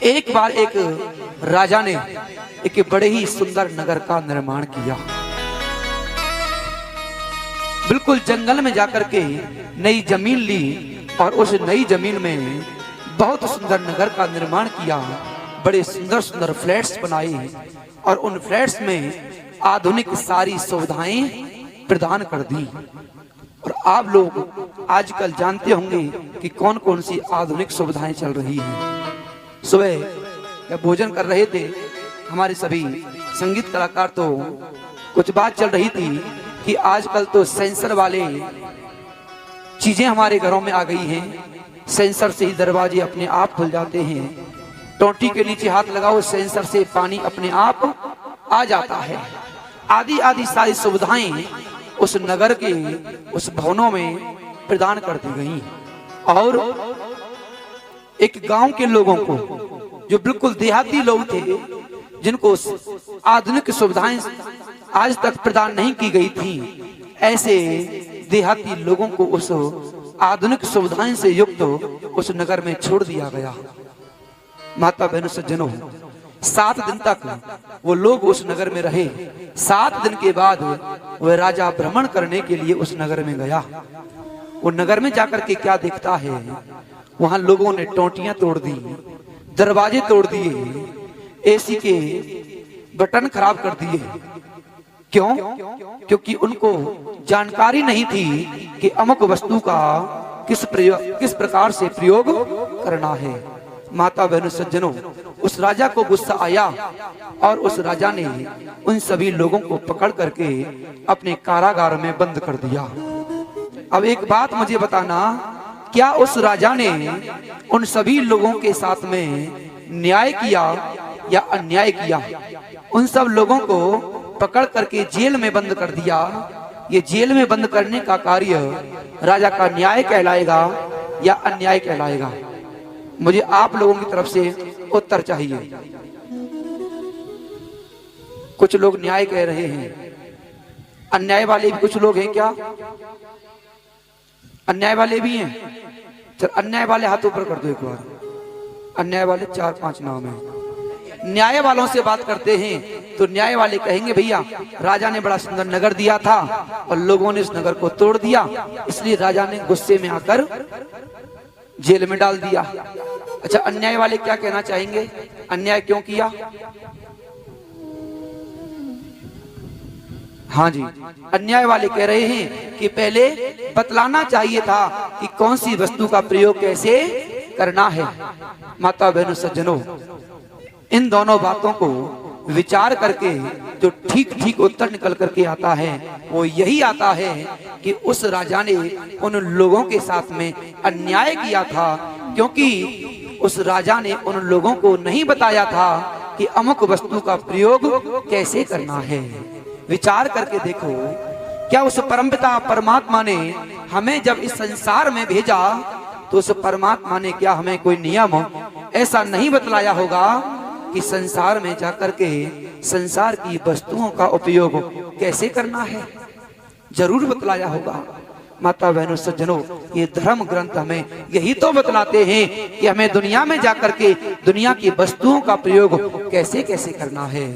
एक बार एक राजा ने एक बड़े ही सुंदर नगर का निर्माण किया। बिल्कुल जंगल में जाकर के नई जमीन ली और उस नई जमीन में बहुत सुंदर नगर का निर्माण किया। बड़े सुंदर सुंदर फ्लैट्स बनाए और उन फ्लैट्स में आधुनिक सारी सुविधाएं प्रदान कर दी। और आप लोग आजकल जानते होंगे कि कौन कौन सी आधुनिक सुविधाएं चल रही हैं। सुबह जब भोजन कर रहे थे हमारे सभी संगीत कलाकार, तो कुछ बात चल रही थी कि आजकल तो सेंसर वाले चीजें हमारे घरों में आ गई हैं। सेंसर से ही दरवाजे अपने आप खुल जाते हैं। टोंटी के नीचे हाथ लगाओ, सेंसर से पानी अपने आप आ जाता है। आदि आदि सारी सुविधाएं उस नगर के उस भवनों में प्रदान कर दी गई। और एक गांव के लोगों को, जो बिल्कुल देहाती लोग थे, जिनको आधुनिक सुविधाएं आज तक प्रदान नहीं की गई थी, ऐसे देहाती लोगों को उस आधुनिक सुविधाएं से युक्त उस नगर में छोड़ दिया गया। माता बहनों सज्जनों, 7 दिन तक वो लोग उस नगर में रहे। 7 दिन के बाद वह राजा भ्रमण करने के लिए उस नगर में गया। वो नगर में जाकर के क्या देखता है, वहां लोगों ने टोंटियां तोड़ दी, दरवाजे तोड़ दिए, एसी के बटन खराब कर दिए। क्यों? क्योंकि उनको जानकारी नहीं थी कि अमुक वस्तु का किस प्रकार से प्रयोग करना है। माता बहनों सज्जनों, उस राजा को गुस्सा आया और उस राजा ने उन सभी लोगों को पकड़ करके अपने कारागार में बंद कर दिया। अब एक बात मुझे बताना, क्या उस राजा ने उन सभी लोगों के साथ में न्याय किया या अन्याय किया? उन सब लोगों को पकड़ करके जेल में बंद कर दिया। ये जेल में बंद करने का कार्य राजा का न्याय कहलाएगा या अन्याय कहलाएगा? मुझे आप लोगों की तरफ से उत्तर चाहिए। कुछ लोग न्याय कह रहे हैं, अन्याय वाले भी कुछ लोग हैं। क्या अन्याय वाले भी हैं? चल, अन्याय वाले हाथ ऊपर कर दो एक बार। अन्याय वाले 4-5 नाम है। न्याय वालों से बात करते हैं तो न्याय वाले कहेंगे, भैया राजा ने बड़ा सुंदर नगर दिया था और लोगों ने इस नगर को तोड़ दिया, इसलिए राजा ने गुस्से में आकर जेल में डाल दिया। अच्छा, अन्याय वाले क्या कहना चाहेंगे? अन्याय क्यों किया? हाँ जी, अन्याय वाले कह रहे हैं कि पहले बतलाना चाहिए था कि कौन सी वस्तु का प्रयोग कैसे करना है। माता बहनों सज्जनों, इन दोनों बातों को विचार करके जो ठीक ठीक उत्तर निकल करके आता है वो यही आता है कि उस राजा ने उन लोगों के साथ में अन्याय किया था, क्योंकि उस राजा ने उन लोगों को नहीं बताया था कि अमुक वस्तु का प्रयोग कैसे करना है। विचार करके देखो, क्या उस परमपिता परमात्मा ने हमें जब इस संसार में भेजा तो उस परमात्मा ने क्या हमें कोई नियम ऐसा नहीं बतलाया होगा कि संसार में जाकर के संसार की वस्तुओं का उपयोग कैसे करना है? जरूर बतलाया होगा। माता बहनों सज्जनों, ये धर्म ग्रंथ हमें यही तो बतलाते हैं कि हमें दुनिया में जाकर के दुनिया की वस्तुओं का प्रयोग कैसे कैसे करना है।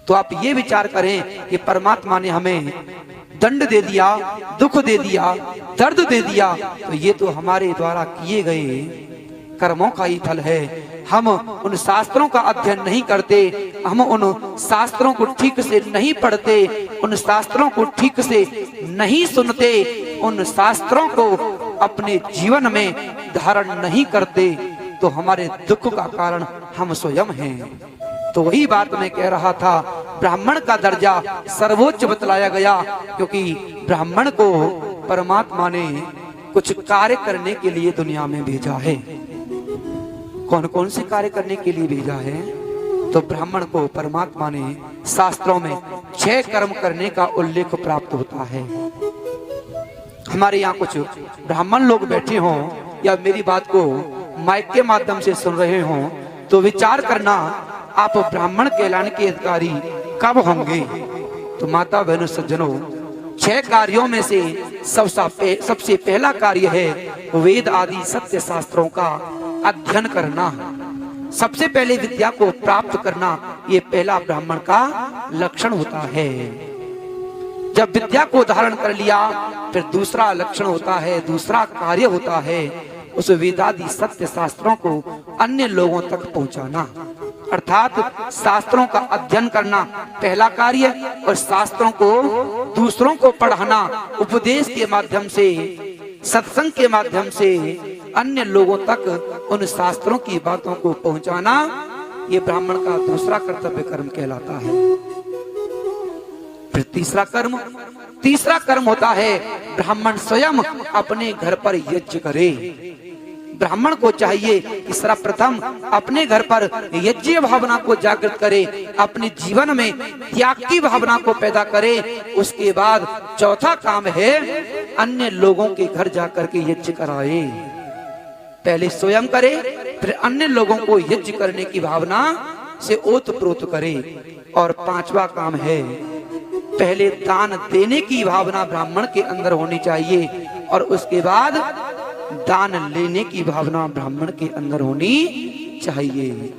तो आप ये विचार करें कि परमात्मा ने हमें दंड दे दिया, दुख दे दिया, दर्द दे दिया, तो ये तो हमारे द्वारा किए गए कर्मों का ही फल है। हम उन शास्त्रों का अध्ययन नहीं करते, हम उन शास्त्रों को ठीक से नहीं पढ़ते, उन शास्त्रों को ठीक से नहीं सुनते, उन शास्त्रों को अपने जीवन में धारण नहीं करते, तो हमारे दुख का कारण हम स्वयं हैं। तो वही बात मैं कह रहा था, ब्राह्मण का दर्जा सर्वोच्च बतलाया गया, क्योंकि ब्राह्मण को परमात्मा ने कुछ कार्य करने के लिए दुनिया में भेजा है। कौन कौन से कार्य करने के लिए भेजा है? तो ब्राह्मण को परमात्मा ने शास्त्रों में 6 कर्म करने का उल्लेख प्राप्त होता है। हमारे यहाँ कुछ ब्राह्मण लोग बैठे हों या मेरी बात को माइक के माध्यम से सुन रहे हों, तो विचार करना, आप ब्राह्मण कहलाने के अधिकारी कब होंगे? तो माता बहनों सज्जनों, 6 कार्यों में से सबसे पहला कार्य है वेद आदि सत्य शास्त्रों का अध्ययन करना। सबसे पहले विद्या को प्राप्त करना ये पहला ब्राह्मण का लक्षण होता है। जब विद्या को धारण कर लिया फिर दूसरा लक्षण होता है, दूसरा कार्य होता है उस वेदादि सत्य शास्त्रों को अन्य लोगों तक पहुंचाना, अर्थात शास्त्रों का अध्ययन करना पहला कार्य और शास्त्रों को दूसरों को पढ़ाना, उपदेश के माध्यम से, सत्संग के माध्यम से अन्य लोगों तक उन शास्त्रों की बातों को पहुंचाना, ये ब्राह्मण का दूसरा कर्तव्य कर्म कहलाता है। फिर तीसरा कर्म होता है ब्राह्मण स्वयं अपने घर पर यज्ञ करे। ब्राह्मण को चाहिए कि सर्वप्रथम अपने घर पर यज्ञ भावना को जागृत करे, अपने जीवन में त्याग की भावना को पैदा करे। उसके बाद चौथा काम है अन्य लोगों के घर जाकर के यज्ञ कराए। पहले स्वयं करे फिर अन्य लोगों को यज्ञ करने की भावना से ओतप्रोत करे। और पांचवा काम है पहले दान देने की भावना ब्राह्मण के अंदर होनी चाहिए और उसके बाद दान लेने की भावना ब्राह्मण के अंदर होनी चाहिए।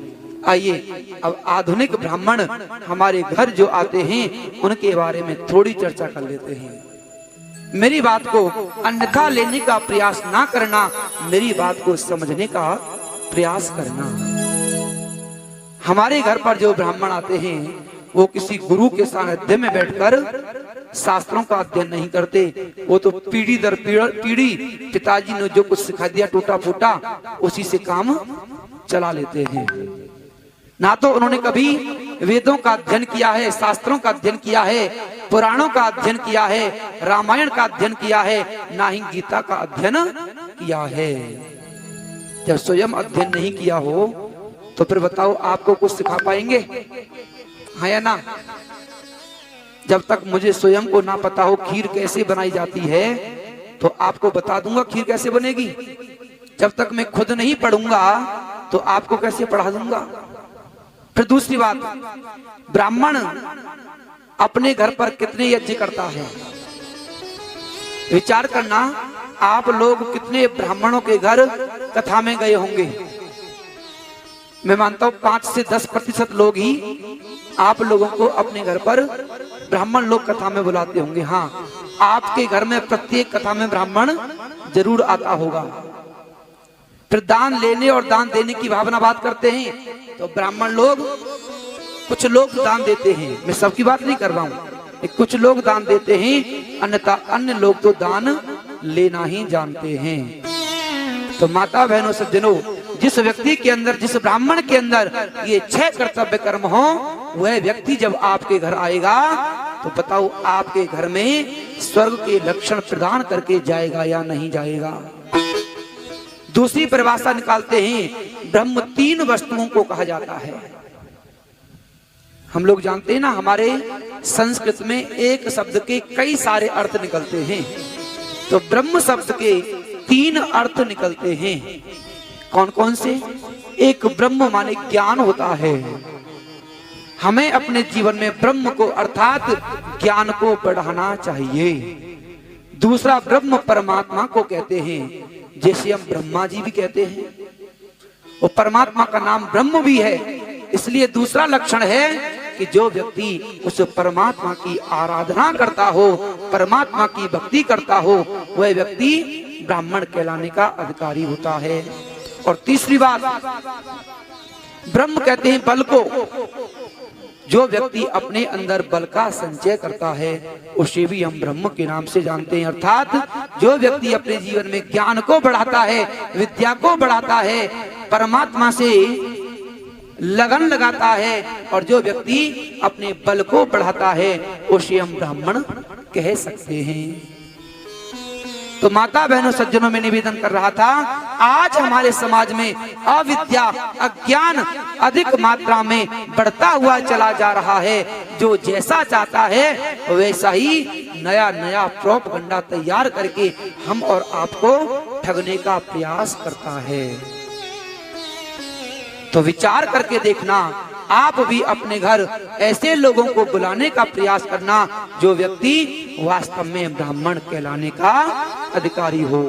आइए अब आधुनिक ब्राह्मण हमारे घर जो आते हैं उनके बारे में थोड़ी चर्चा कर लेते हैं। मेरी बात को अन्यथा लेने का प्रयास ना करना, मेरी बात को समझने का प्रयास करना। हमारे घर पर जो ब्राह्मण आते हैं वो किसी गुरु के सानिध्य में बैठकर शास्त्रों का अध्ययन नहीं करते। वो तो पीढ़ी दर पीढ़ी पिताजी ने जो कुछ सिखा दिया टूटा फूटा उसी से काम चला लेते हैं। ना तो उन्होंने कभी वेदों का अध्ययन किया है, शास्त्रों का अध्ययन किया है, पुराणों का अध्ययन किया है, रामायण का अध्ययन किया है, ना ही गीता का अध्ययन किया है। जब स्वयं अध्ययन नहीं किया हो तो फिर बताओ आपको कुछ सिखा पाएंगे? हाँ या ना? जब तक मुझे स्वयं को ना पता हो खीर कैसे बनाई जाती है तो आपको बता दूंगा खीर कैसे बनेगी। जब तक मैं खुद नहीं पढ़ूंगा तो आपको कैसे पढ़ा दूंगा? फिर दूसरी बात, ब्राह्मण अपने घर पर कितने यज्ञ करता है? विचार करना, आप लोग कितने ब्राह्मणों के घर कथा में गए होंगे? मैं मानता हूं 5 से 10% लोग ही आप लोगों को अपने घर पर ब्राह्मण लोग कथा में बुलाते होंगे। हाँ, आपके घर में प्रत्येक कथा में ब्राह्मण जरूर आता होगा। फिर दान लेने और दान देने की भावना बात करते हैं तो ब्राह्मण लोग, कुछ लोग दान देते हैं, मैं सबकी बात नहीं कर रहा हूँ, कुछ लोग दान देते हैं, अन्यथा अन्य लोग तो दान लेना ही जानते हैं। तो माता बहनों सज्जनों, जिस व्यक्ति के अंदर, जिस ब्राह्मण के अंदर ये 6 कर्तव्य कर्म हो, वह व्यक्ति जब आपके घर आएगा तो बताओ आपके घर में स्वर्ग के लक्षण प्रदान करके जाएगा या नहीं जाएगा? दूसरी परिभाषा निकालते हैं, ब्रह्म 3 वस्तुओं को कहा जाता है। हम लोग जानते हैं ना, हमारे संस्कृत में एक शब्द के कई सारे अर्थ निकलते हैं, तो ब्रह्म शब्द के 3 अर्थ निकलते हैं। कौन कौन से? एक, ब्रह्म माने ज्ञान होता है। हमें अपने जीवन में ब्रह्म को अर्थात ज्ञान को बढ़ाना चाहिए। दूसरा, ब्रह्म परमात्मा को कहते हैं, जैसे हम ब्रह्मा जी भी कहते हैं, वो परमात्मा का नाम ब्रह्म भी है। इसलिए दूसरा लक्षण है कि जो व्यक्ति उस परमात्मा की आराधना करता हो, परमात्मा की भक्ति करता हो, वह व्यक्ति ब्राह्मण कहलाने का अधिकारी होता है। और तीसरी बात, ब्रह्म कहते हैं बल को। जो व्यक्ति अपने अंदर बल का संचय करता है उसे भी हम ब्रह्म के नाम से जानते हैं। अर्थात जो व्यक्ति अपने जीवन में ज्ञान को बढ़ाता है, विद्या को बढ़ाता है, परमात्मा से लगन लगाता है, और जो व्यक्ति अपने बल को बढ़ाता है उसे हम ब्राह्मण कह सकते हैं। तो माता बहनों सज्जनों में निवेदन कर रहा था, आज हमारे समाज में अविद्या, अज्ञान अधिक मात्रा में बढ़ता हुआ चला जा रहा है। जो जैसा चाहता है वैसा ही नया नया प्रोपगंडा तैयार करके हम और आपको ठगने का प्रयास करता है। तो विचार करके देखना, आप भी अपने घर ऐसे लोगों को बुलाने का प्रयास करना जो व्यक्ति वास्तव में ब्राह्मण कहलाने का अधिकारी हो।